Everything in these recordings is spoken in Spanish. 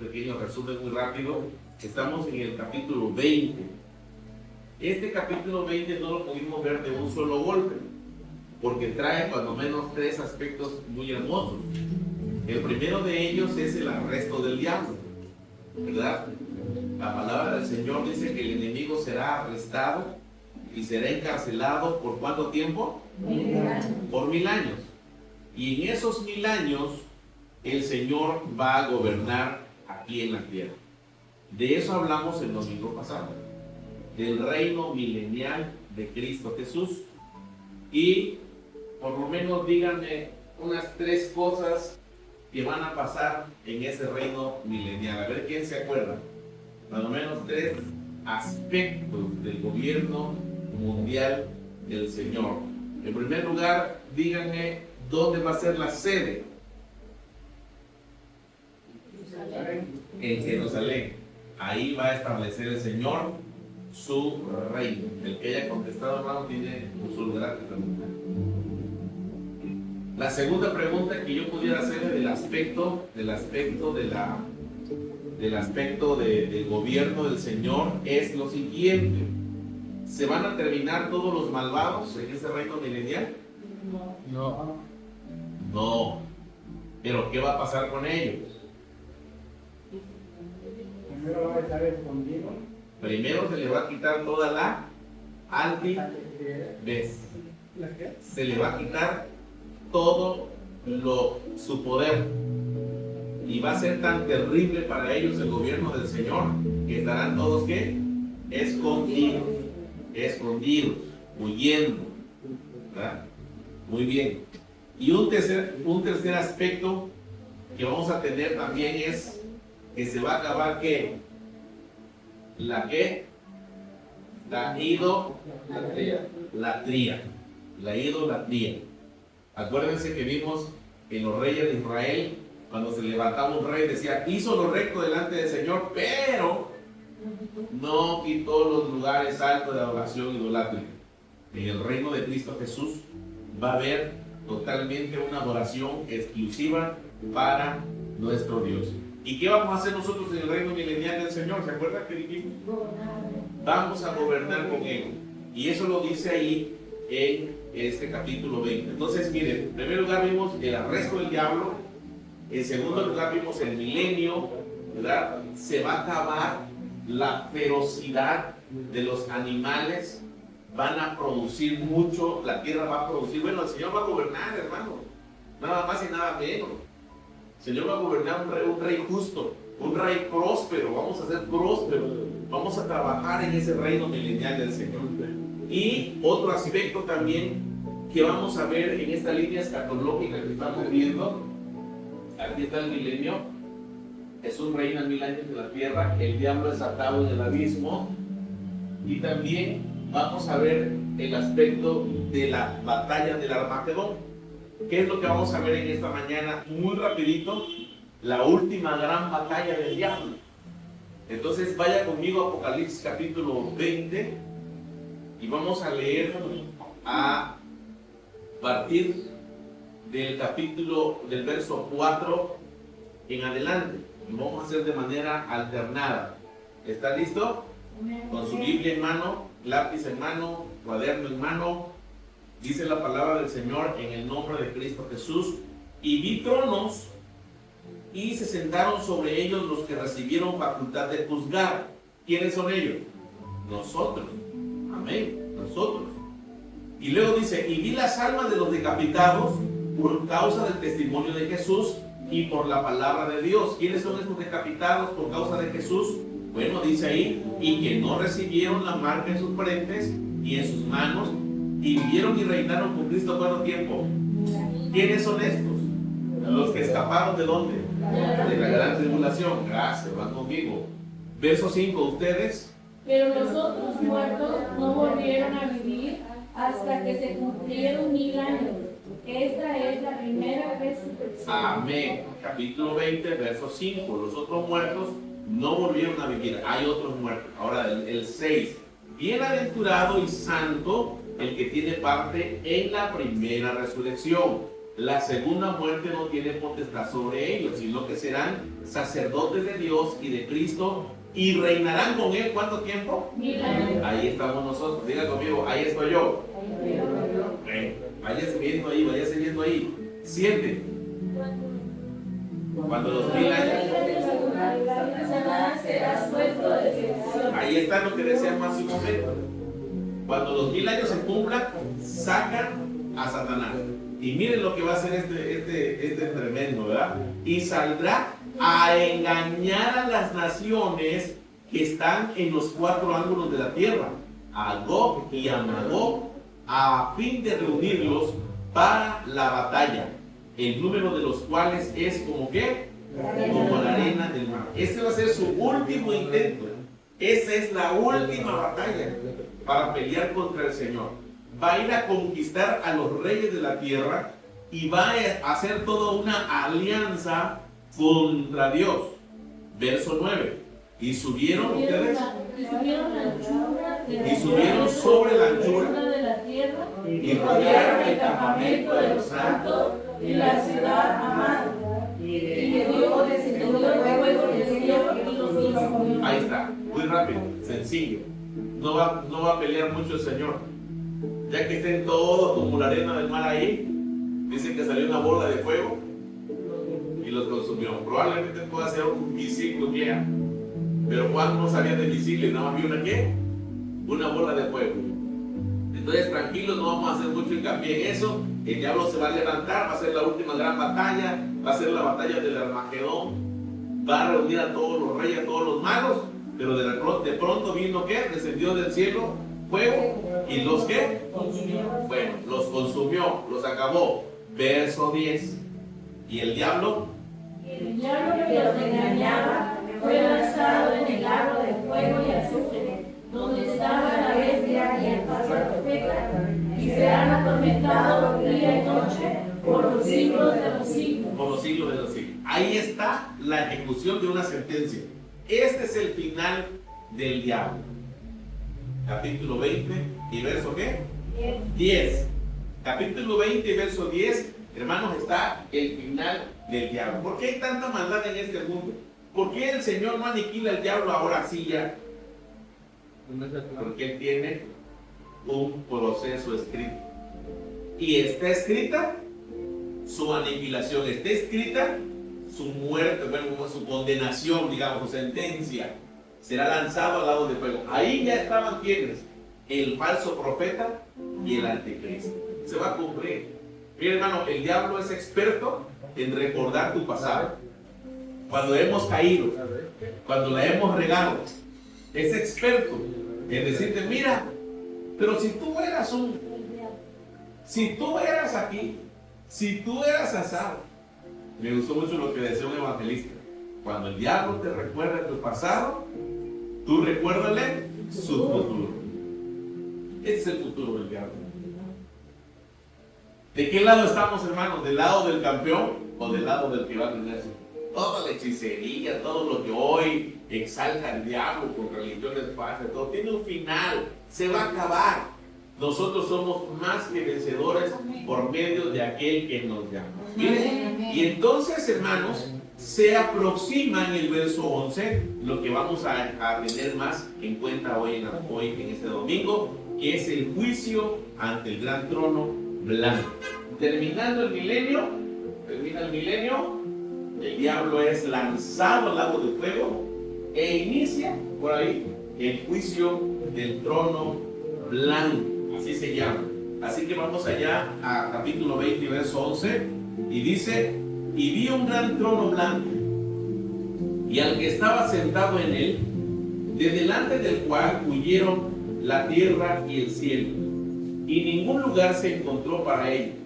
Pequeño resumen muy rápido. Estamos en el capítulo 20. Este capítulo 20 no lo pudimos ver de un solo golpe, porque trae cuando menos tres aspectos muy hermosos. El primero de ellos es el arresto del diablo, ¿verdad? La palabra del Señor dice que el enemigo será arrestado y será encarcelado ¿por cuánto tiempo? 1000 años. Por 1000 años. Y en esos 1000 años el Señor va a gobernar aquí en la tierra. De eso hablamos el domingo pasado, del reino milenial de Cristo Jesús. Y por lo menos díganme unas tres cosas que van a pasar en ese reino milenial. A ver quién se acuerda. Más o menos tres aspectos del gobierno mundial del Señor. En primer lugar, díganme dónde va a ser la sede. En Jerusalén. Ahí va a establecer el Señor su reino. El que haya contestado, hermano, tiene su lugar de pregunta. La segunda pregunta que yo pudiera hacer del aspecto del gobierno del Señor es lo siguiente: ¿se van a terminar todos los malvados en ese reino milenial? No. No. Pero ¿qué va a pasar con ellos? Primero va a estar escondido. Primero se le va a quitar toda la altivez. Se le va a quitar todo su poder. Y va a ser tan terrible para ellos el gobierno del Señor que estarán todos ¿qué? Escondidos, huyendo. ¿Verdad? Muy bien. Y un tercer aspecto que vamos a tener también es que se va a acabar ¿qué? La idolatría. Acuérdense que vimos en los reyes de Israel, cuando se levantaba un rey, decía, hizo lo recto delante del Señor, pero no quitó los lugares altos de adoración idolátrica. En el reino de Cristo Jesús va a haber totalmente una adoración exclusiva para nuestro Dios. ¿Y qué vamos a hacer nosotros en el reino milenial del Señor? ¿Se acuerdan que dijimos? Vamos a gobernar con Él. Y eso lo dice ahí en este capítulo 20. Entonces, miren, en primer lugar vimos el arresto del diablo. En segundo lugar vimos el milenio, ¿verdad? Se va a acabar la ferocidad de los animales. Van a producir mucho, la tierra va a producir. Bueno, el Señor va a gobernar, hermano. Nada más y nada menos. El Señor va a gobernar un rey justo, un rey próspero. Vamos a ser prósperos. Vamos a trabajar en ese reino milenial del Señor. Y otro aspecto también que vamos a ver en esta línea escatológica que estamos viendo. Aquí está el milenio. Jesús reina 1000 años en la tierra. El diablo es atado en el abismo. Y también vamos a ver el aspecto de la batalla del Armagedón. ¿Qué es lo que vamos a ver en esta mañana? Muy rapidito, la última gran batalla del diablo. Entonces vaya conmigo a Apocalipsis capítulo 20 y vamos a leer a partir del verso 4 en adelante. Y vamos a hacer de manera alternada. ¿Está listo? Con su Biblia en mano, lápiz en mano, cuaderno en mano. Dice la palabra del Señor en el nombre de Cristo Jesús. Y vi tronos y se sentaron sobre ellos los que recibieron facultad de juzgar. ¿Quiénes son ellos? Nosotros. Amén. Nosotros. Y luego dice, y vi las almas de los decapitados por causa del testimonio de Jesús y por la palabra de Dios. ¿Quiénes son estos decapitados por causa de Jesús? Bueno, dice ahí, y que no recibieron la marca en sus frentes y en sus manos, y vivieron y reinaron con Cristo ¿cuánto tiempo? ¿Quiénes son estos? Los que escaparon ¿de dónde? De la gran tribulación. Gracias, van conmigo. Verso 5, ustedes. Pero los otros muertos no volvieron a vivir hasta que se cumplieron 1000 años. Esta es la primera resurrección. Amén. Capítulo 20, verso 5. Los otros muertos no volvieron a vivir. Hay otros muertos. Ahora el 6. Bienaventurado y santo el que tiene parte en la primera resurrección. la segunda muerte no tiene potestad sobre ellos, sino que serán sacerdotes de Dios y de Cristo y reinarán con él. ¿Cuánto tiempo? 1000 años. Ahí estamos nosotros. Diga conmigo, ahí estoy yo. Váyase viendo ahí, váyase viendo ahí. 7. Cuando los 1000 años. Satanás será suelto de destrucción. Ahí está lo que decíamos hace un momento. Cuando los 1000 años se cumplan, sacan a Satanás. Y miren lo que va a hacer este tremendo, ¿verdad? Y saldrá a engañar a las naciones que están en los 4 ángulos de la tierra, a Gog y a Magog, a fin de reunirlos para la batalla, el número de los cuales es como que, como la arena del mar. Este va a ser su último intento. Esa es la última batalla para pelear contra el Señor. Va a ir a conquistar a los reyes de la tierra y va a hacer toda una alianza contra Dios. Verso 9. Y subieron ustedes. Y subieron la anchura de la Y subieron sobre la anchura de la tierra y rodearon el campamento de los santos y la ciudad amada. Y luego descendió el fuego del cielo y los consumió. Ahí está, muy rápido, sencillo. No va a pelear mucho el Señor. Ya que estén todos como la arena del mar ahí, dicen que salió una bola de fuego y los consumió. Probablemente pueda ser un misil nuclear. Pero Juan no sabía de misiles, nada más vio una ¿qué? Una bola de fuego. Entonces tranquilos, no vamos a hacer mucho hincapié en eso. El diablo se va a levantar, va a ser la última gran batalla, va a ser la batalla del Armagedón, va a reunir a todos los reyes, a todos los malos, pero de pronto vino ¿qué? Descendió del cielo fuego y los ¿qué? Bueno, los consumió, los acabó. Verso 10. Y el diablo El diablo que los engañaba fue lanzado en el lago de fuego y azufre, donde estaba la bestia y el falso profeta, y serán atormentados día y noche por los siglos de los siglos. por los siglos de los siglos. Ahí está la ejecución de una sentencia. Este es el final del diablo. Capítulo 20 y verso ¿qué? 10. Capítulo 20 y verso 10, hermanos, está el final del diablo. ¿Por qué hay tanta maldad en este mundo? ¿Por qué el Señor no aniquila al diablo ahora sí ya? Porque Él tiene un proceso escrito. Y está escrita su aniquilación, está escrita su muerte, bueno, su condenación, digamos, su sentencia. Será lanzado al lado del fuego. Ahí ya estaban quienes, el falso profeta y el anticristo. Se va a cumplir. Mira, hermano, el diablo es experto en recordar tu pasado. Cuando hemos caído, cuando la hemos regado, es experto en decirte, mira, pero si tú eras aquí, si tú eras asado. Me gustó mucho lo que decía un evangelista. Cuando el diablo te recuerda tu pasado, tú recuérdale su futuro. Este es el futuro del diablo. ¿De qué lado estamos, hermanos? ¿Del lado del campeón o del lado del que va a tener toda la hechicería, todo lo que hoy exalta el diablo con religiones falsas, todo tiene un final, se va a acabar? Nosotros somos más que vencedores por medio de aquel que nos llama. Miren, y entonces, hermanos, se aproxima en el verso 11 lo que vamos a tener más en cuenta hoy en este domingo, que es el juicio ante el gran trono blanco. Terminando el milenio, el diablo es lanzado al lago de fuego e inicia por ahí el juicio del trono blanco, así se llama. Así que vamos allá a capítulo 20, verso 11, y dice: y vi un gran trono blanco, y al que estaba sentado en él, de delante del cual huyeron la tierra y el cielo, y ningún lugar se encontró para ellos.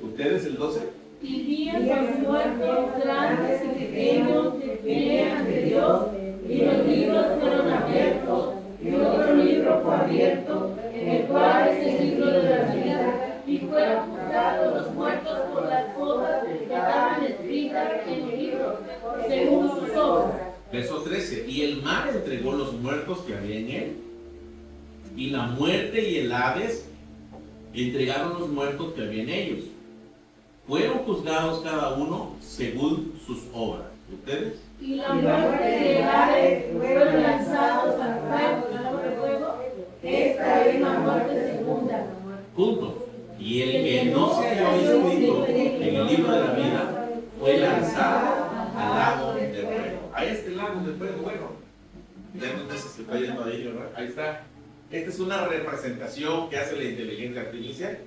¿Ustedes el 12? Y vi a los muertos, grandes y pequeños, de pie ante Dios, y los libros fueron abiertos, y otro libro fue abierto, el cual es el libro de la vida, y fueron juzgados los muertos por las cosas que estaban escritas en el libro, según sus obras. Verso 13. Y el mar entregó los muertos que había en él, y la muerte y el Hades entregaron los muertos que había en ellos. fueron juzgados cada uno según sus obras. ¿Ustedes? Y la muerte de Ares fueron lanzados al fuego. Esta es la muerte segunda. Juntos. Y el que no se halló inscrito en el libro de la vida fue lanzado al lago de fuego. Ahí está el lago de fuego. Bueno, ya no sé si se está yendo ahí, ¿verdad? Ahí está. Esta es una representación que hace la inteligencia artificial,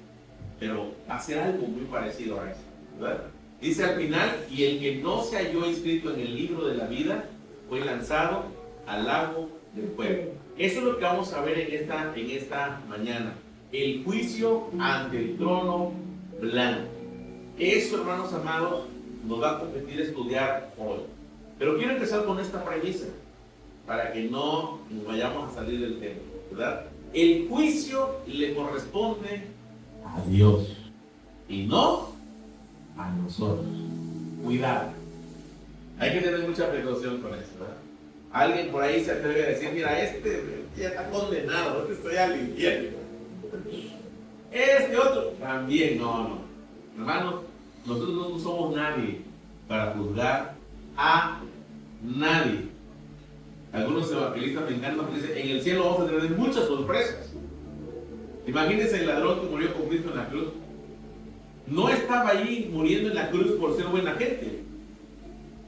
pero hace algo muy parecido a eso, ¿verdad? Dice al final, y el que no se halló inscrito en el libro de la vida fue lanzado al lago de fuego. Eso es lo que vamos a ver en esta mañana. El juicio ante el trono blanco. Eso, hermanos amados, nos va a competir estudiar hoy. Pero quiero empezar con esta premisa, para que no nos vayamos a salir del tema, ¿verdad? El juicio le corresponde a Dios y no a nosotros. Cuidado. Hay que tener mucha precaución con eso, ¿verdad? Alguien por ahí se atreve a decir, mira, este ya está condenado, este estoy al infierno. Este otro también, no. Hermanos, nosotros no somos nadie para juzgar a nadie. Algunos evangelistas me encantan porque dicen, en el cielo vamos a tener muchas sorpresas. Imagínense el ladrón que murió con Cristo en la cruz. No estaba allí muriendo en la cruz por ser buena gente.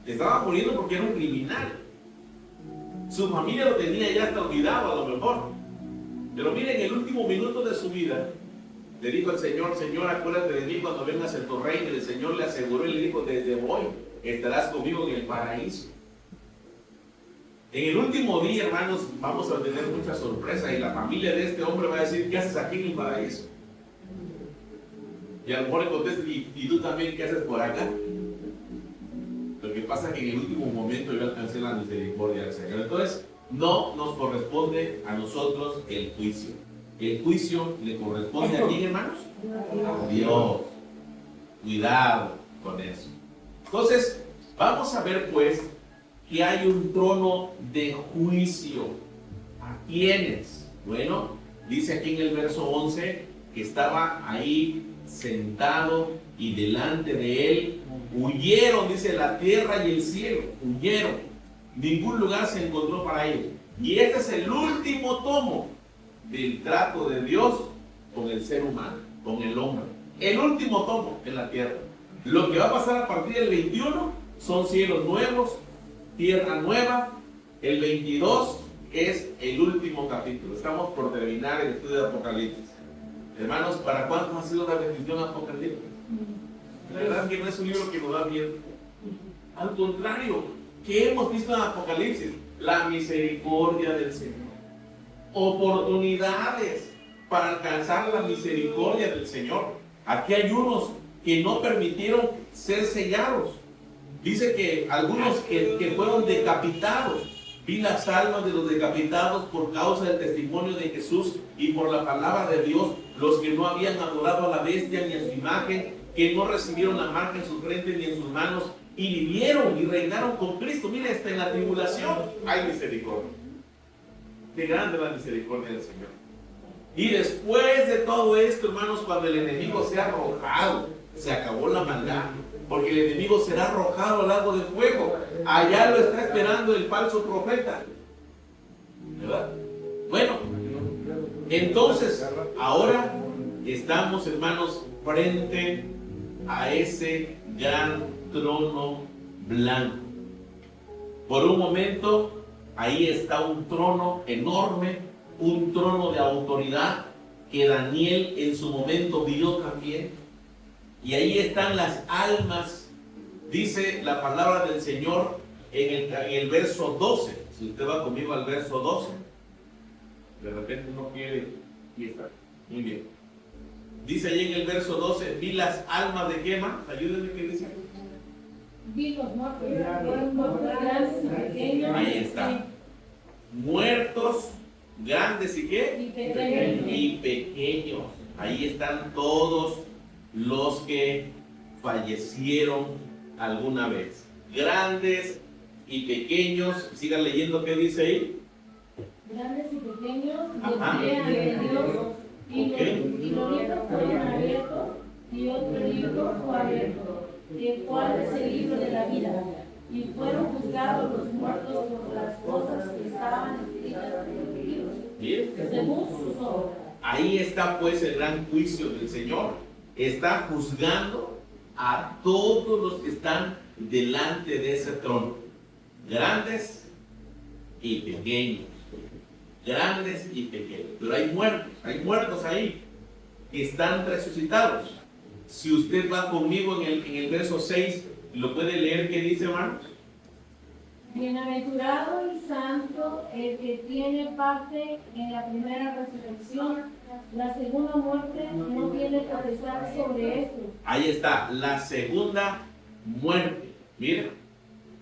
Estaba muriendo porque era un criminal. Su familia lo tenía ya hasta olvidado a lo mejor. Pero miren, en el último minuto de su vida, le dijo al Señor, Señor, acuérdate de mí cuando vengas en tu reino. Y el Señor le aseguró y le dijo, desde hoy estarás conmigo en el paraíso. En el último día, hermanos, vamos a tener mucha sorpresa y la familia de este hombre va a decir, ¿qué haces aquí en el paraíso? Y a lo mejor le contesta, ¿y tú también qué haces por acá? Lo que pasa es que en el último momento yo alcancé la misericordia del Señor. Entonces, no nos corresponde a nosotros el juicio. El juicio le corresponde a quién, hermanos? A Dios. Cuidado con eso. Entonces, vamos a ver pues que hay un trono de juicio. ¿A quiénes? Bueno, dice aquí en el verso 11 que estaba ahí sentado y delante de él huyeron, dice, la tierra y el cielo, huyeron. Ningún lugar se encontró para ellos. Y este es el último tomo del trato de Dios con el ser humano, con el hombre. El último tomo en la tierra. Lo que va a pasar a partir del 21 son cielos nuevos, tierra nueva. El 22 es el último capítulo. Estamos por terminar el estudio de Apocalipsis. Hermanos, ¿para cuántos ha sido la bendición apocalíptica? La verdad que no es un libro que nos da miedo. Al contrario, ¿qué hemos visto en Apocalipsis? La misericordia del Señor. Oportunidades para alcanzar la misericordia del Señor. Aquí hay unos que no permitieron ser sellados. Dice que algunos que fueron decapitados. Vi las almas de los decapitados por causa del testimonio de Jesús y por la palabra de Dios, los que no habían adorado a la bestia ni a su imagen, que no recibieron la marca en sus frentes ni en sus manos, y vivieron y reinaron con Cristo. Mire, hasta en la tribulación hay misericordia. Qué grande la misericordia del Señor. Y después de todo esto, hermanos, cuando el enemigo sea arrojado, se acabó la maldad, porque el enemigo será arrojado al lago de fuego. Allá lo está esperando el falso profeta, ¿verdad? Bueno, entonces ahora estamos, hermanos, frente a ese gran trono blanco. Por un momento, ahí está un trono enorme, un trono de autoridad que Daniel en su momento vio también. Y ahí están las almas, dice la palabra del Señor en el verso 12. Si usted va conmigo al verso 12, de repente uno quiere, aquí está, muy bien. Dice ahí en el verso 12, vi las almas de qué más, ayúdenme, ¿qué dice? Vi los muertos grandes y pequeños. Ahí está. Muertos, grandes y qué? Y pequeños. Ahí están todos los que fallecieron alguna vez. Grandes y pequeños. Sigan leyendo qué dice ahí. Grandes y pequeños, de pie ante Dios, y los libros fueron abiertos, y otro libro fue abierto, el cual es el libro de la vida. Y fueron juzgados los muertos por las cosas que estaban escritas en los libros, Bien. según sus obras. Ahí está pues el gran juicio del Señor. Está juzgando a todos los que están delante de ese trono. Grandes y pequeños. Grandes y pequeños. Pero hay muertos ahí que están resucitados. Si usted va conmigo en el verso 6, ¿lo puede leer? ¿Qué dice, hermanos? Bienaventurado y santo el que tiene parte en la primera resurrección. La segunda muerte no tiene potestad sobre esto. Ahí está, la segunda muerte. Miren,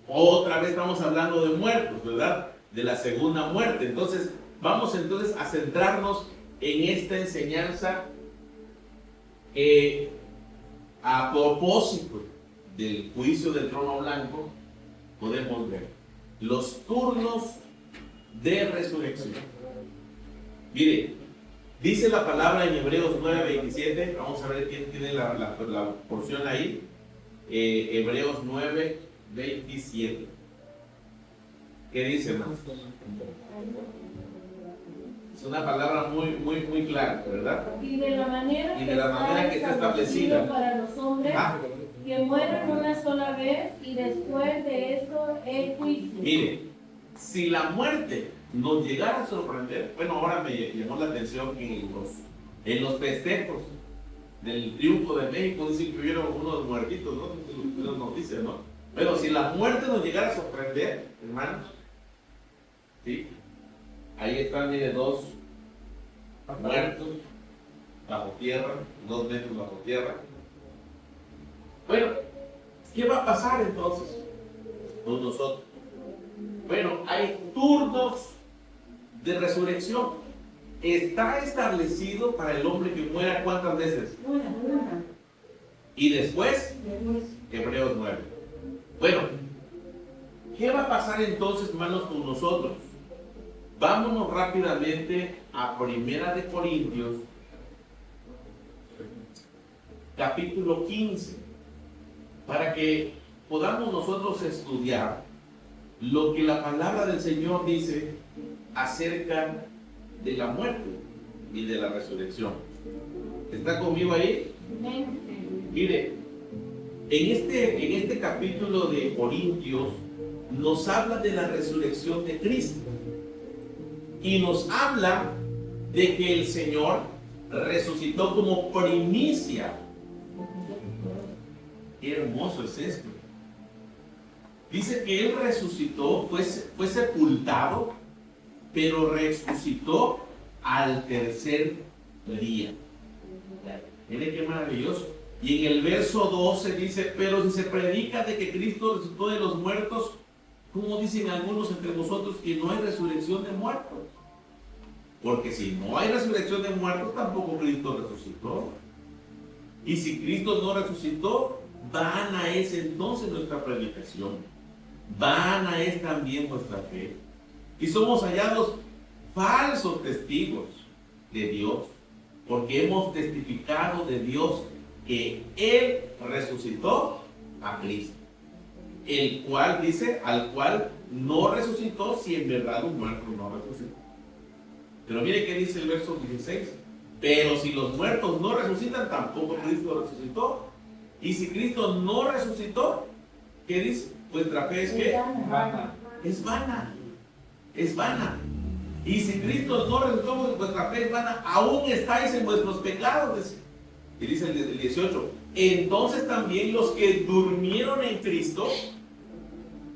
otra vez estamos hablando de muertos, ¿verdad? De la segunda muerte. Entonces, vamos entonces a centrarnos en esta enseñanza a propósito del juicio del trono blanco. Podemos ver los turnos de resurrección. Mire, dice la palabra en Hebreos 9:27. Vamos a ver quién tiene la porción ahí. Hebreos 9:27. ¿Qué dice, hermano? Es una palabra muy clara, ¿verdad? Y de la manera que está establecida para los hombres, que mueren una sola vez y después de esto el juicio. Mire, si la muerte nos llegara a sorprender, bueno, ahora me llamó la atención que en los festejos del triunfo de México dicen que hubieron unos muertitos, ¿no? Las noticias, ¿no? Pero si la muerte nos llegara a sorprender, hermanos, ¿sí? Ahí están, mire, 2 muertos bajo tierra, 2 metros bajo tierra. Bueno, ¿qué va a pasar entonces con nosotros? Bueno, hay turnos de resurrección. Está establecido para el hombre que muera ¿cuántas veces? Una. Y después, Hebreos 9. Bueno, ¿qué va a pasar entonces, hermanos, con nosotros? Vámonos rápidamente a 1 de Corintios, capítulo 15, para que podamos nosotros estudiar lo que la palabra del Señor dice acerca de la muerte y de la resurrección. ¿Está conmigo ahí? Mire, en este capítulo de Corintios nos habla de la resurrección de Cristo y nos habla de que el Señor resucitó como primicia. Qué hermoso es esto. Dice que Él resucitó, fue sepultado, pero resucitó al tercer día. Miren qué maravilloso. Y en el verso 12 dice, pero si se predica de que Cristo resucitó de los muertos, ¿cómo dicen algunos entre nosotros que no hay resurrección de muertos? Porque si no hay resurrección de muertos, tampoco Cristo resucitó. Y si Cristo no resucitó, vana es entonces nuestra predicación. Vana es también nuestra fe. Y somos hallados falsos testigos de Dios, porque hemos testificado de Dios que Él resucitó a Cristo, el cual dice, al cual no resucitó si en verdad un muerto no resucitó. Pero mire qué dice el verso 16. Pero si los muertos no resucitan, tampoco Cristo resucitó. Y si Cristo no resucitó, ¿qué dice? Vuestra fe es ¿qué? Vana. Es vana. Es vana. Y si Cristo no resucitó, vuestra fe es vana. Aún estáis en vuestros pecados. Y dice el 18. Entonces también los que durmieron en Cristo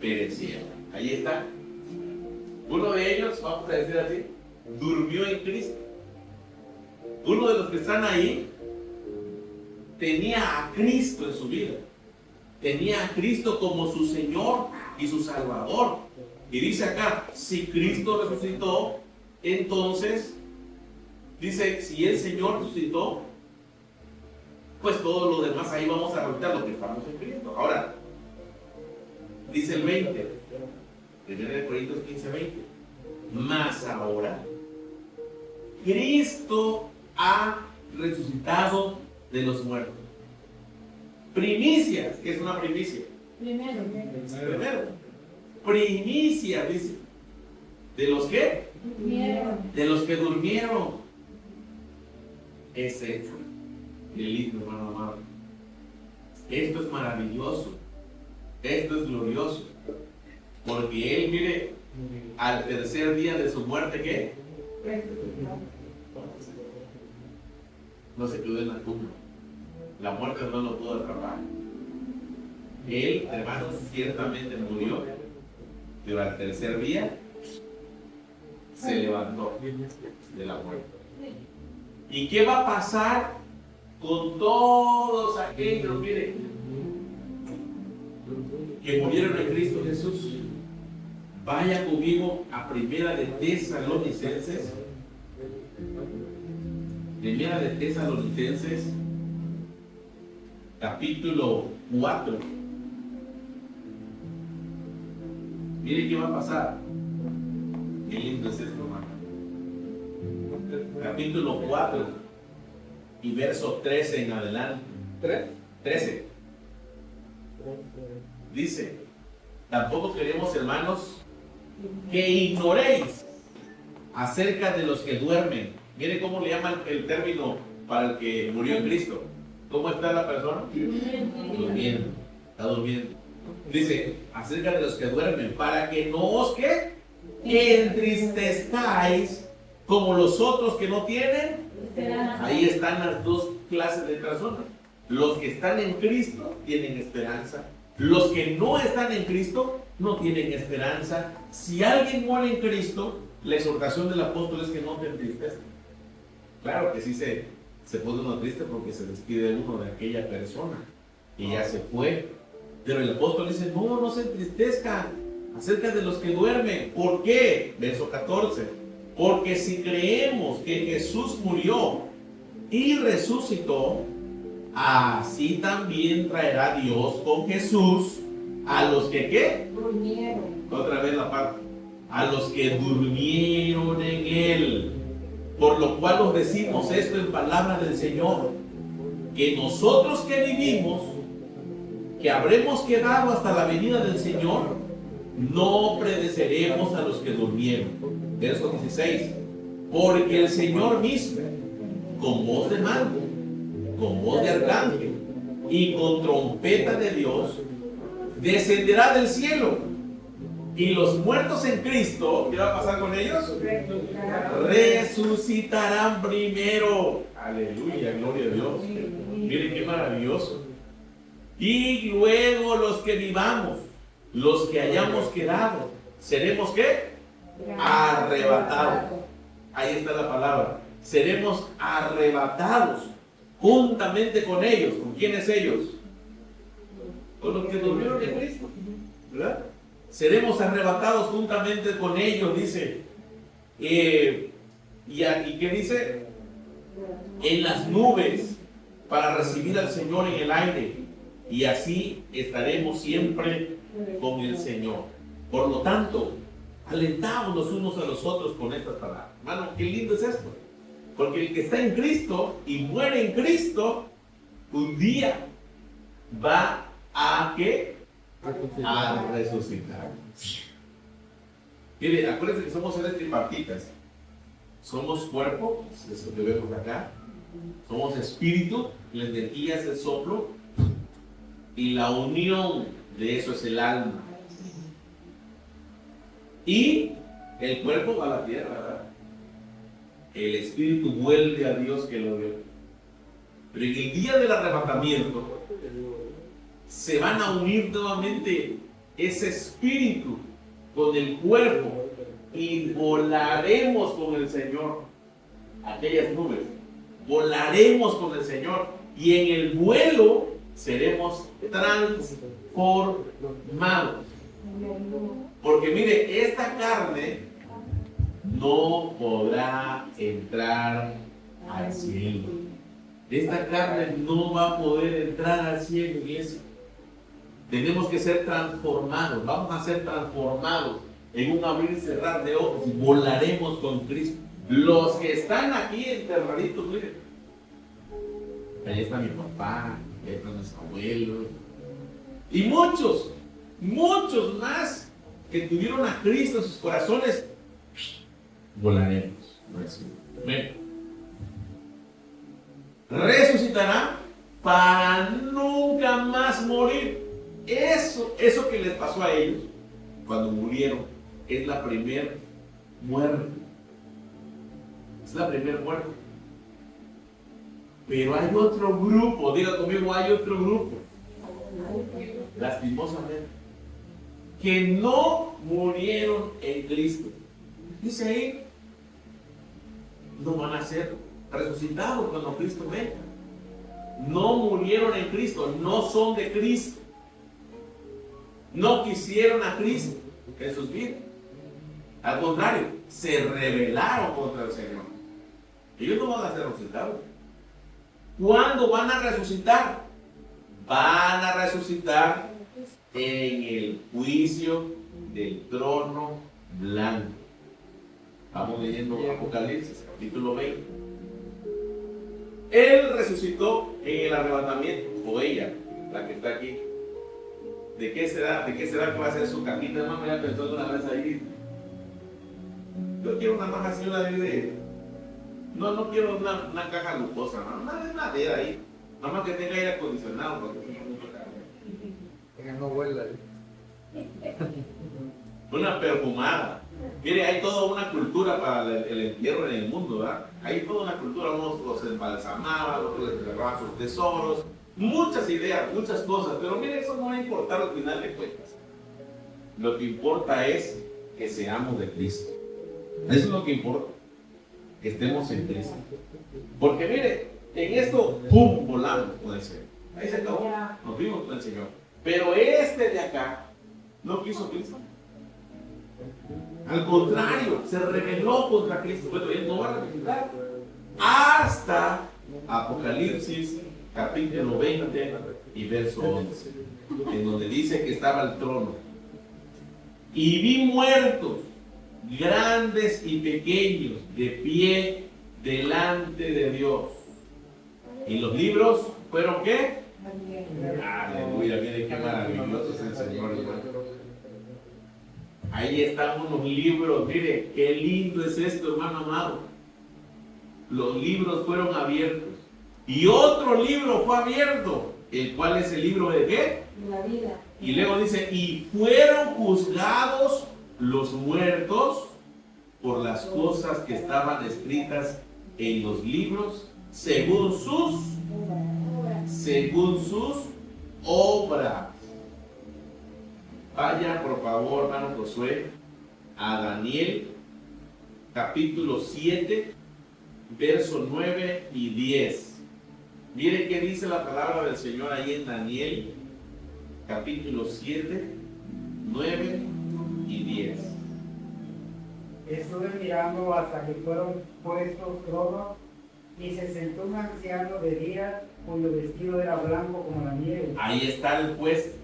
perecieron. Ahí está. Uno de ellos, vamos a decir así, durmió en Cristo. Uno de los que están ahí tenía a Cristo en su vida. Tenía a Cristo como su Señor y su Salvador. Y dice acá, si Cristo resucitó, entonces, dice, si el Señor resucitó, pues todo lo demás ahí vamos a resucitar lo que estamos en Cristo. Ahora, dice el 20, 1 Corintios 15:20, más ahora, Cristo ha resucitado de los muertos. primicias. ¿Qué es una primicia? Primero. Primero. Primicia, dice. ¿De los qué? Durmieron. De los que durmieron. Es hecho. Qué lindo, hermano amado. Esto es maravilloso. Esto es glorioso. Porque Él, mire, al tercer día de su muerte, ¿qué? No se quedó en la tumba. La muerte no lo pudo atrapar. Él, hermanos, ciertamente murió, pero al tercer día se levantó de la muerte. ¿Y qué va a pasar con todos aquellos, mire, que murieron en Cristo Jesús? Vaya conmigo a Primera de Tesalonicenses. Primera de Tesalonicenses, capítulo 4. Mire qué va a pasar. Qué lindo es esto, hermano. Capítulo 4 y verso 13 en adelante. 13. Dice: tampoco queremos, hermanos, que ignoréis acerca de los que duermen. Mire cómo le llaman el término para el que murió en Cristo. ¿Cómo está la persona? Durmiendo. Está durmiendo. Dice, acerca de los que duermen, para que no os que entristezcáis como los otros que no tienen. Ahí están las dos clases de personas. Los que están en Cristo tienen esperanza. Los que no están en Cristo no tienen esperanza. Si alguien muere en Cristo, la exhortación del apóstol es que no te entristezcas. Claro que sí se pone uno triste porque se despide uno de aquella persona que ya se fue. Pero el apóstol dice, no se entristezcan acerca de los que duermen. ¿Por qué? Verso 14. Porque si creemos que Jesús murió y resucitó, así también traerá Dios con Jesús a los que ¿qué? Durmieron. Otra vez la parte. A los que durmieron en Él. Por lo cual os decimos esto en palabra del Señor, que nosotros que vivimos, que habremos quedado hasta la venida del Señor, no precederemos a los que durmieron. Verso 16. Porque el Señor mismo, con voz de mando, con voz de arcángel y con trompeta de Dios, descenderá del cielo. Y los muertos en Cristo, ¿qué va a pasar con ellos? Resucitarán primero. Aleluya, gloria a Dios. Miren qué maravilloso. Y luego los que vivamos, los que hayamos quedado, seremos ¿qué? Arrebatados. Ahí está la palabra. Seremos arrebatados juntamente con ellos. ¿Con quiénes ellos? Con los que durmieron en Cristo, ¿verdad? Seremos arrebatados juntamente con ellos, dice. ¿Y aquí qué dice? En las nubes, para recibir al Señor en el aire. Y así estaremos siempre con el Señor. Por lo tanto, alentamos los unos a los otros con estas palabras. Hermano, qué lindo es esto. Porque el que está en Cristo y muere en Cristo, un día va a ¿qué? A resucitar. Mire, acuérdense que somos seres tripartitas. Somos cuerpo, es lo que vemos acá. Somos espíritu, la energía es el soplo. Y la unión de eso es el alma. Y el cuerpo va a la tierra, ¿verdad? El espíritu vuelve a Dios que lo dio. Pero en el día del arrebatamiento se van a unir nuevamente ese espíritu con el cuerpo y volaremos con el Señor. Aquellas nubes, volaremos con el Señor y en el vuelo seremos transformados. Porque mire, esta carne no podrá entrar al cielo. Esta carne no va a poder entrar al cielo, iglesia. Tenemos que ser transformados. Vamos a ser transformados en un abrir y cerrar de ojos. Volaremos con Cristo. Los que están aquí enterraditos, miren. Ahí está mi papá, Nuestro abuelo. Y muchos más que tuvieron a Cristo en sus corazones, volaremos. Resucitará para nunca más morir. Eso que les pasó a ellos cuando murieron es la primera muerte. Es la primera muerte. Pero hay otro grupo, diga conmigo, hay otro grupo, lastimosamente, que no murieron en Cristo. Dice ahí, no van a ser resucitados cuando Cristo venga. No murieron en Cristo, no son de Cristo. No quisieron a Cristo en sus vidas. Al contrario, se rebelaron contra el Señor. Ellos no van a ser resucitados. ¿Cuándo van a resucitar? Van a resucitar en el juicio del trono blanco. Estamos leyendo Apocalipsis, capítulo 20. Él resucitó en el arrebatamiento, o ella, la que está aquí. ¿De qué será que va a ser su cajita? Hermano, ya pensó una vez ahí. Yo quiero una caja así, una de... No quiero una caja lujosa, ¿no? Una de madera ahí. Nada más que tenga aire acondicionado, porque Que no huela. una perfumada. Mire, hay toda una cultura para el entierro en el mundo, ¿verdad? Hay toda una cultura, unos los embalsamaban, otros les enterraban sus tesoros, muchas ideas, muchas cosas, pero mire, eso no va a importar al final de cuentas. Lo que importa es que seamos de Cristo. Eso es lo que importa, que estemos en Cristo. Porque mire, en esto, ¡pum!, volamos con el Señor. Ahí se acabó, nos vimos con el Señor. Pero este de acá no quiso Cristo. Al contrario, se rebeló contra Cristo. Bueno, él no va a resucitar hasta Apocalipsis capítulo 20 y verso 11, en donde dice que estaba el trono. Y vi muertos, grandes y pequeños, de pie delante de Dios. Y los libros fueron ¿qué? Aleluya, miren qué maravilloso es el Señor, hermano. Ahí están unos libros, mire, qué lindo es esto, hermano amado. Los libros fueron abiertos. Y otro libro fue abierto, el cual es el libro de ¿qué? La vida. Y luego dice, y fueron juzgados los muertos por las cosas que estaban escritas en los libros, según sus obras. Vaya por favor, hermano Josué, a Daniel, capítulo 7, verso 9 y 10. Miren qué dice la palabra del Señor ahí en Daniel, capítulo 7, 9 y 10. Estuve mirando hasta que fueron puestos tronos y se sentó un anciano de día cuyo vestido era blanco como la nieve. Ahí está el juez.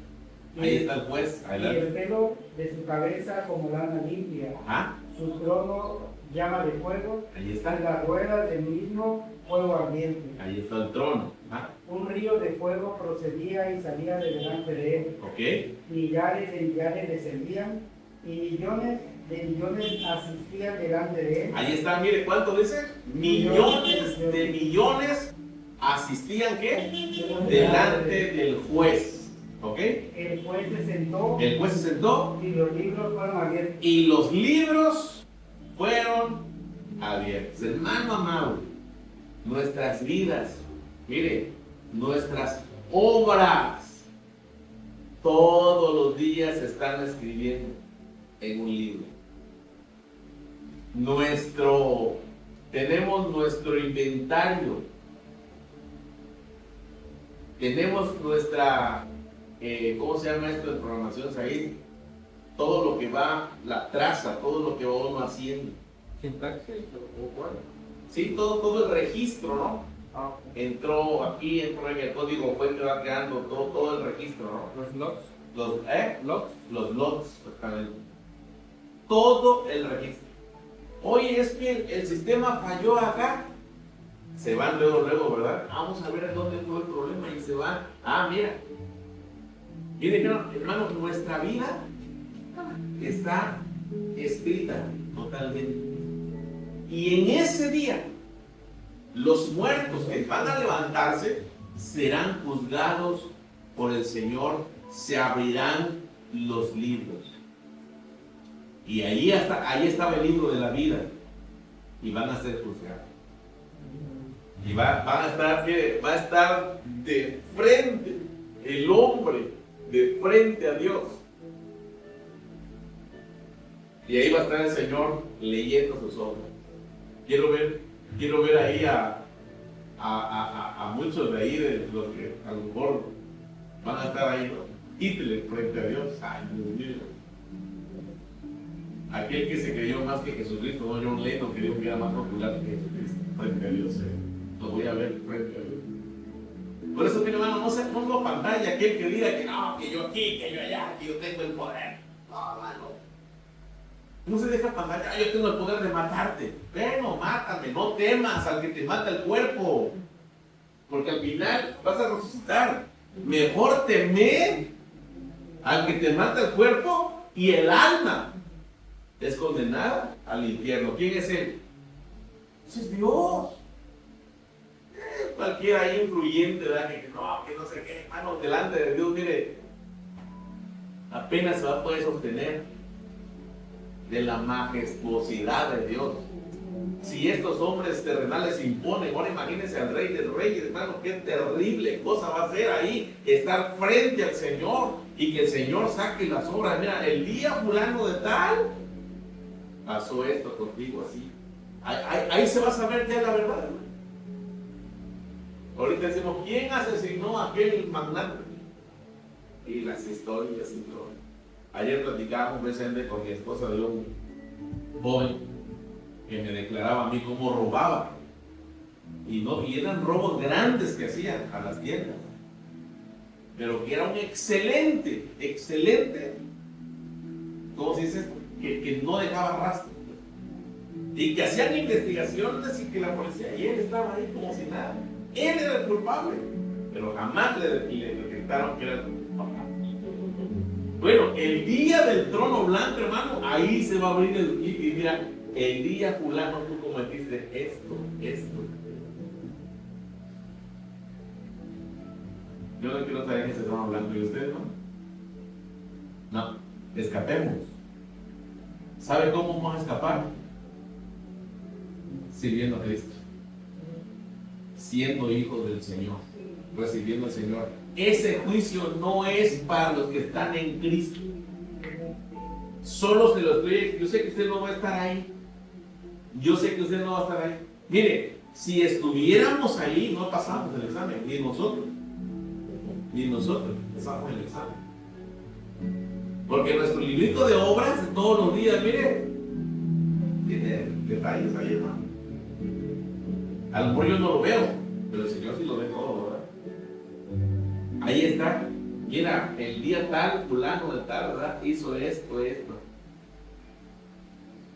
Ahí está el juez. Y el pelo de su cabeza como lana limpia. Ajá. Su trono llama de fuego. Ahí Y está. las ruedas del mismo fuego ardiente. Ahí está el trono. Ajá. Un río de fuego procedía y salía de delante de él. Ok. Millares de millares le servían y millones de millones asistían delante de él. Ahí está, mire, ¿cuánto dice? Millones de millones asistían, ¿qué? Delante del juez. ¿Ok? El juez se sentó El juez se sentó y los libros fueron abiertos. y los libros fueron abiertos. Hermano amado, nuestras vidas, mire, nuestras obras, todos los días se están escribiendo en un libro. Tenemos nuestro inventario, tenemos nuestra, ¿cómo se llama esto de programación ahí? Todo lo que va, la traza, todo lo que va uno haciendo. ¿Sintaxis o cuál? Sí, todo el registro, ¿no? Ah, Entró aquí, entró en el código, fue que va creando todo el registro, ¿no? los logs. Los Logs. logs, exactamente. Todo el registro. Oye, es que el sistema falló acá. Se van luego, ¿verdad? Vamos a ver dónde fue el problema y se van. Mira. Miren, hermano, nuestra vida está escrita totalmente. Y en ese día, los muertos que van a levantarse serán juzgados por el Señor, se abrirán los libros. Y ahí estaba el libro de la vida. Y van a ser juzgados. Y va a estar de frente el hombre, de frente a Dios. Y ahí va a estar el Señor leyendo sus obras. Quiero ver ahí a muchos de ahí, de los que a lo mejor van a estar ahí, ¿no? Hitler frente a Dios. Ay, Dios mío. Aquel que se creyó más que Jesucristo, no John Lennon, que dijo que era más popular que Jesucristo frente a Dios. Lo voy a ver frente a Dios. Por eso, mi hermano, no se ponga pantalla aquel que diga que no, que yo aquí, que yo allá, que yo tengo el poder. No, hermano. No se deja pantalla, yo tengo el poder de matarte. Bueno, mátame, no temas al que te mata el cuerpo. Porque al final vas a resucitar. Mejor temer al que te mata el cuerpo y el alma es condenada al infierno. ¿Quién es él? Ese es Dios. Cualquiera ahí influyente, ¿verdad? Que no sé qué, hermano, delante de Dios, mire, apenas se va a poder sostener de la majestuosidad de Dios. Si estos hombres terrenales imponen, ahora imagínense al Rey de Reyes, hermano, qué terrible cosa va a ser ahí, estar frente al Señor y que el Señor saque las obras. Mira, el día fulano de tal, pasó esto contigo así. Ahí se va a saber ya la verdad, hermano. Ahorita decimos, ¿quién asesinó a aquel magnate? Y las historias y todo. Ayer platicábamos precisamente con mi esposa de un joven que me declaraba a mí cómo robaba. Y eran robos grandes que hacían a las tiendas. Pero que era un excelente, ¿cómo se dice? Que no dejaba rastro. Y que hacían investigaciones y que la policía, y él estaba ahí como si nada. Él era el culpable, pero jamás le detectaron que era el culpable. Bueno, el día del trono blanco, hermano, ahí se va a abrir el libro y mira, el día fulano tú cometiste esto. Yo no quiero saber en ese trono blanco, ¿y ustedes no? No, escapemos. ¿Sabe cómo vamos a escapar? Sirviendo a Cristo, siendo hijos del Señor, recibiendo al Señor. Ese juicio no es para los que están en Cristo. Solo se lo estoy. Yo sé que usted no va a estar ahí. Yo sé que usted no va a estar ahí. Mire, si estuviéramos ahí, no pasamos el examen, ni nosotros pasamos el examen. Porque nuestro librito de obras de todos los días, mire, tiene detalles ahí, hermano. A lo mejor yo no lo veo, pero el Señor sí lo ve todo, ¿verdad? Ahí está. Mira, el día tal, fulano de tal, ¿verdad? Hizo esto.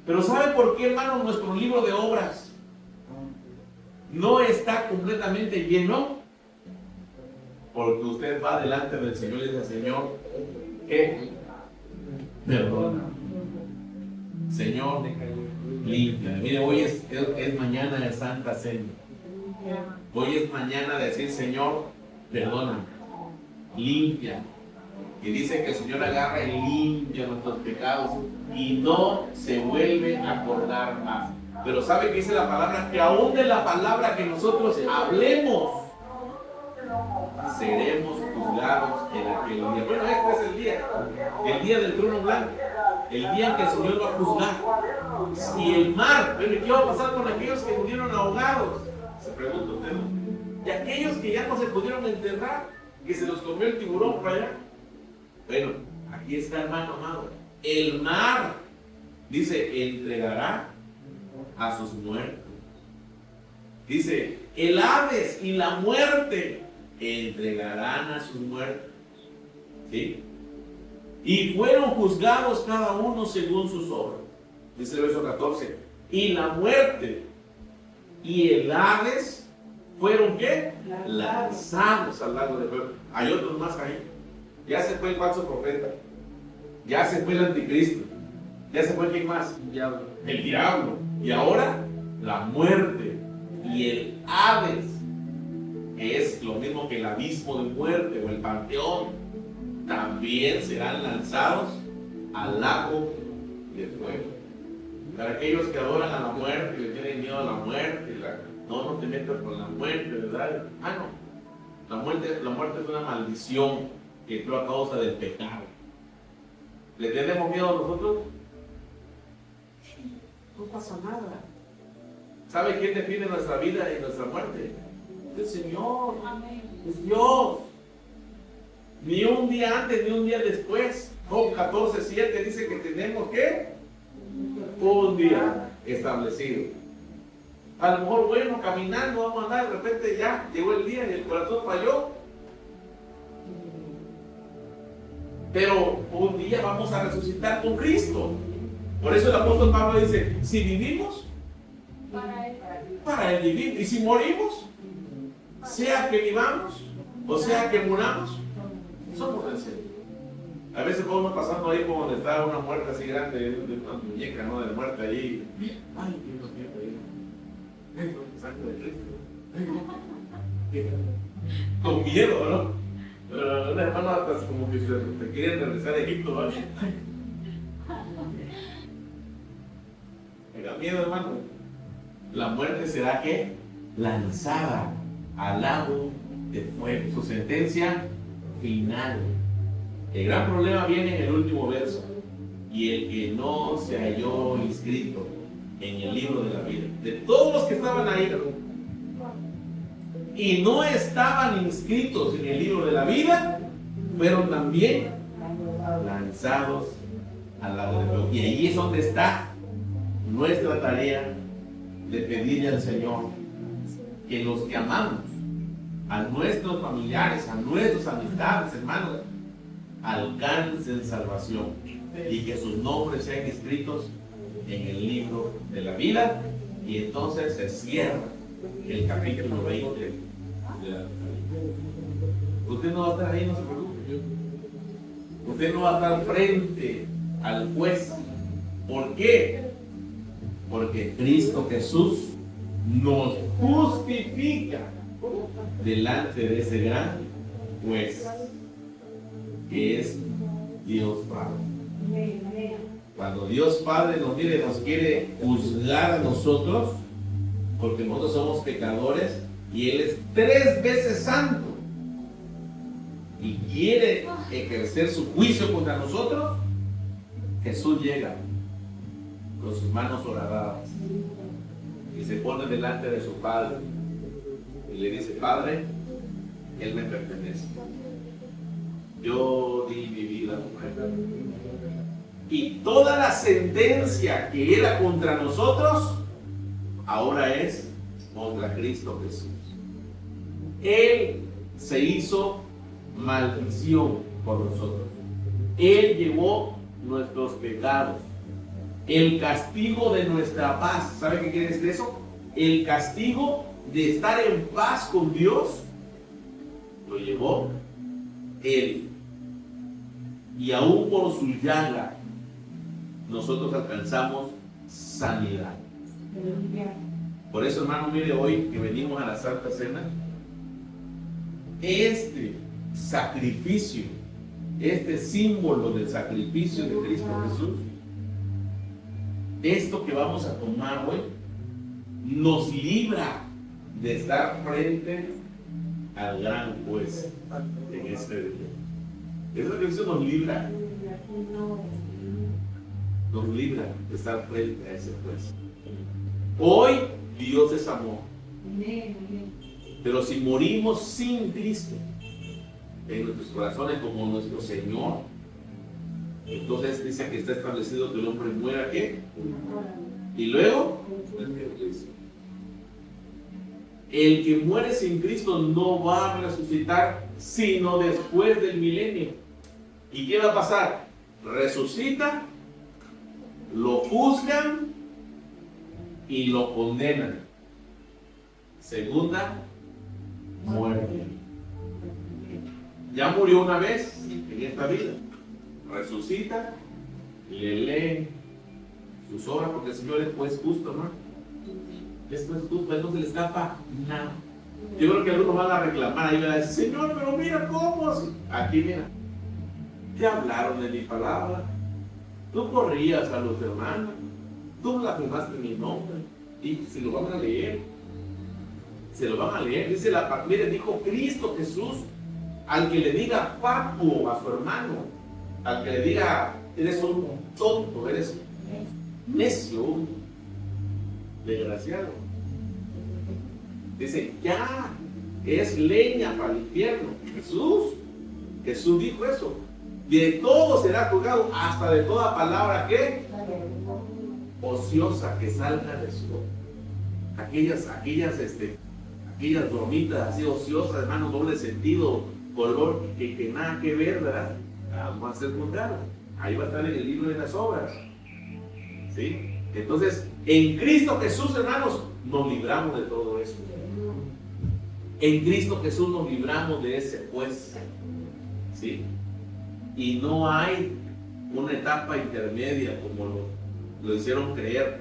Pero ¿sabe por qué, hermano, nuestro libro de obras no está completamente lleno? Porque usted va delante del Señor y dice, Señor, ¿qué? Perdona. Señor, limpia. Mire, hoy es mañana de Santa Cena. Hoy es mañana de decir, Señor, perdona, limpia. Y dice que el Señor agarra y limpia nuestros pecados y no se vuelve a acordar más. Pero ¿sabe qué dice la palabra? Que aún de la palabra que nosotros hablemos, seremos juzgados en aquel día. Bueno, este es el día del trono blanco, el día en que el Señor va a juzgar. Y el mar, ¿qué va a pasar con aquellos que murieron ahogados? Se pregunta usted, ¿no? Y aquellos que ya no se pudieron enterrar, que se los comió el tiburón por allá. Bueno, aquí está, hermano amado. El mar, dice, entregará a sus muertos. Dice, el Hades y la muerte entregarán a sus muertos. ¿Sí? Y fueron juzgados cada uno según sus obras. Dice el verso 14. Y la muerte y el Hades fueron ¿qué? Lanzados al lago de fuego. Hay otros más ahí. Ya se fue el falso profeta. Ya se fue el anticristo. Ya se fue ¿quién más? El diablo. Y ahora la muerte y el Hades, que es lo mismo que el abismo de muerte o el panteón, también serán lanzados al lago de fuego. Para aquellos que adoran a la muerte, que le tienen miedo a la muerte, no te metas con la muerte, ¿verdad? No. La muerte es una maldición que entró a causa del pecado. ¿Le tenemos miedo a nosotros? No pasa nada. ¿Sabe quién define nuestra vida y nuestra muerte? El Señor. Es Dios. Ni un día antes ni un día después. Job 14:7 dice que tenemos ¿qué? Un día establecido. A lo mejor, bueno, caminando vamos a andar, de repente ya llegó el día y el corazón falló. Pero un día vamos a resucitar con Cristo. Por eso el apóstol Pablo dice, si vivimos, para él vivir. Y si morimos, sea que vivamos o sea que muramos, somos del Señor. A veces vamos pasando ahí como donde está una muerte así grande, de una muñeca, ¿no? De muerte ahí. Ay, Dios mío, ahí. Sangre de Cristo. Con miedo, ¿no? Pero una hermana hasta como que se quieren regresar a Egipto, ¿vale? Me da miedo, hermano. La muerte será ¿qué? Lanzada al lago de fuego. Su sentencia final. El gran problema viene en el último verso. Y el que no se halló inscrito en el libro de la vida. De todos los que estaban ahí y no estaban inscritos en el libro de la vida, fueron también lanzados al lago de fuego. Y ahí es donde está nuestra tarea de pedirle al Señor que los que amamos, a nuestros familiares, a nuestras amistades, hermanos, alcancen salvación y que sus nombres sean escritos en el libro de la vida, y entonces se cierra el capítulo 20 de la Apocalipsis. Usted no va a estar ahí, no se preocupe. Usted no va a estar frente al juez. ¿Por qué? Porque Cristo Jesús nos justifica delante de ese gran juez, que es Dios Padre. Cuando Dios Padre nos mire, nos quiere juzgar a nosotros, porque nosotros somos pecadores y Él es 3 veces santo y quiere ejercer su juicio contra nosotros, Jesús llega con sus manos horadadas y se pone delante de su Padre y le dice: Padre, Él me pertenece. Yo di mi vida por Él. Y toda la sentencia que era contra nosotros, ahora es contra Cristo Jesús. Él se hizo maldición por nosotros. Él llevó nuestros pecados. El castigo de nuestra paz. ¿Sabe qué quiere decir eso? El castigo de estar en paz con Dios lo llevó Él. Y aún por su llaga nosotros alcanzamos sanidad. Por eso, hermano, mire, hoy que venimos a la Santa Cena, este sacrificio, este símbolo del sacrificio de Cristo Jesús, esto que vamos a tomar hoy, nos libra de estar frente al gran juez en este día. Ese sacrificio nos libra de estar frente a ese juez. Hoy Dios es amor. Pero si morimos sin Cristo en nuestros corazones como nuestro Señor, entonces dice que está establecido que el hombre muera ¿qué? Y luego el que muere sin Cristo no va a resucitar sino después del milenio. ¿Y qué va a pasar? Resucita, lo juzgan y lo condenan. Segunda muerte. Ya murió una vez en esta vida. Resucita, le leen sus obras, porque el Señor es juez justo, ¿no? Es juez justo, a Él no se le escapa nada. Yo creo que algunos van a reclamar y van a decir, Señor, pero mira cómo. Aquí, mira, te hablaron de mi palabra, tú corrías a los hermanos, tú blasfemaste mi nombre, y se lo van a leer. Se lo van a leer. Dice mire, dijo Cristo Jesús, al que le diga papo a su hermano, al que le diga, eres un tonto, eres necio, desgraciado. Dice, ya es leña para el infierno. Jesús dijo eso. De todo será juzgado, hasta de toda palabra que ociosa que salga de su boca. Aquellas bromitas así ociosas, hermano, doble sentido, color, que nada que ver, ¿verdad? Vamos a ser juzgados. Ahí va a estar en el libro de las obras. ¿Sí? Entonces, en Cristo Jesús, hermanos, nos libramos de todo eso. En Cristo Jesús nos libramos de ese juez. ¿Sí? Y no hay una etapa intermedia como lo hicieron creer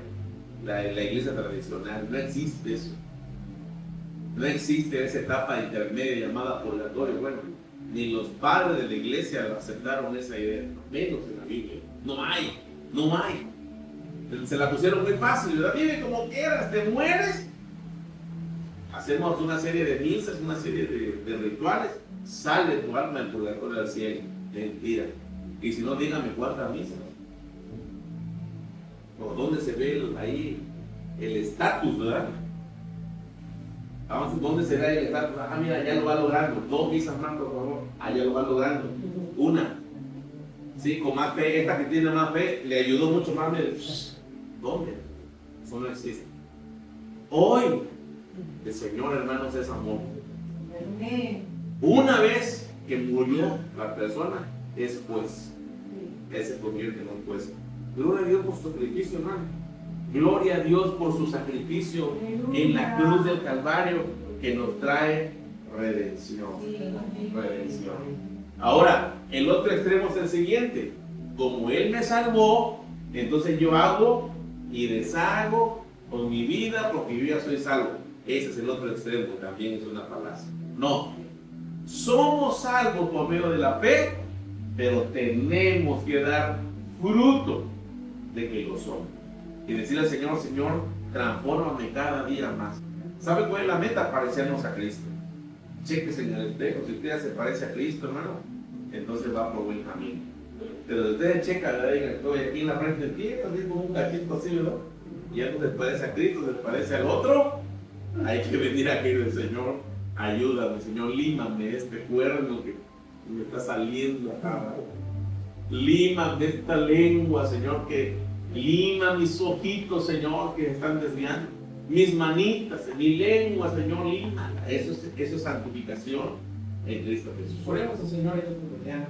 la iglesia tradicional. No existe eso. No existe esa etapa intermedia llamada purgatorio. Bueno, ni los padres de la iglesia aceptaron esa idea, menos en la Biblia. No hay. Se la pusieron muy fácil, ¿verdad? Vive como quieras, te mueres. Hacemos una serie de misas, una serie de rituales, sale tu alma del purgatorio al cielo. Mentira. Y si no, dígame cuántas misas. ¿O dónde se ve ahí el estatus, verdad? Vamos, ¿dónde será el estatus? Mira, ya lo va logrando. 2 misas más, por favor. Ya lo va logrando. Una. Sí, con más fe. Esta que tiene más fe le ayudó mucho más. ¿Dónde? Eso no existe. Hoy, el Señor, hermanos, es amor. Una vez que murió la persona, es juez. Él se convierte en un juez. Gloria a Dios por su sacrificio, hermano. Gloria a Dios por su sacrificio en la cruz del Calvario, que nos trae redención. Redención. Ahora, el otro extremo es el siguiente. Como Él me salvó, entonces yo hago y deshago con mi vida porque yo ya soy salvo. Ese es el otro extremo, también es una falacia. No. Somos salvos por medio de la fe, pero tenemos que dar fruto de que lo somos. Y decirle al Señor, Señor, transfórmame cada día más. ¿Sabe cuál es la meta? Parecernos a Cristo. Chéquese en el espejo. Si usted ya se parece a Cristo, hermano, entonces va por buen camino. Pero si usted checa, estoy aquí en la frente del pie, así como un cachito así, ¿verdad? Y ya no se parece a Cristo, se parece al otro. Hay que venir aquí del Señor. Ayúdame, Señor, límame este cuerno que me está saliendo acá. Límame esta lengua, Señor, que lima mis ojitos, Señor, que están desviando. Mis manitas, mi lengua, Señor, límala. Eso es santificación en Cristo Jesús. Oremos al Señor en esta mañana.